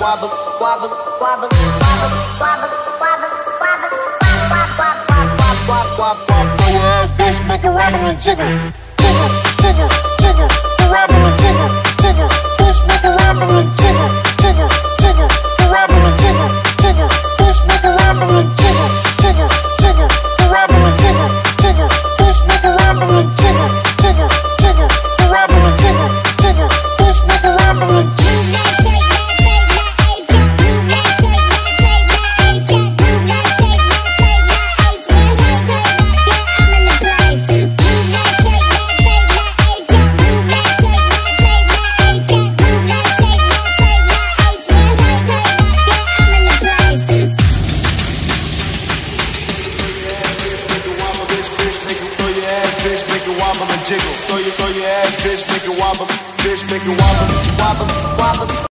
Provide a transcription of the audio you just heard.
wobble, wobble, wobble, wobble, wobble, wobble, wobble, wobble, throw your ass, bitch, make it wobble and jiggle, jiggle, jiggle, jiggle, the wobble and jiggle, jiggle, bitch, make it wobble and jiggle, jiggle, jiggle, the wobble and jiggle, jiggle, bitch, make it wobble and jiggle, jiggle, jiggle, the wobble and jiggle, jiggle, bitch, make it wobble and jiggle, jiggle, jiggle, the wobble and jiggle, jiggle, bitch, make it wobble and jiggle. Jiggle, throw your ass, bitch, make it wobble, bitch, make it wobble, wobble.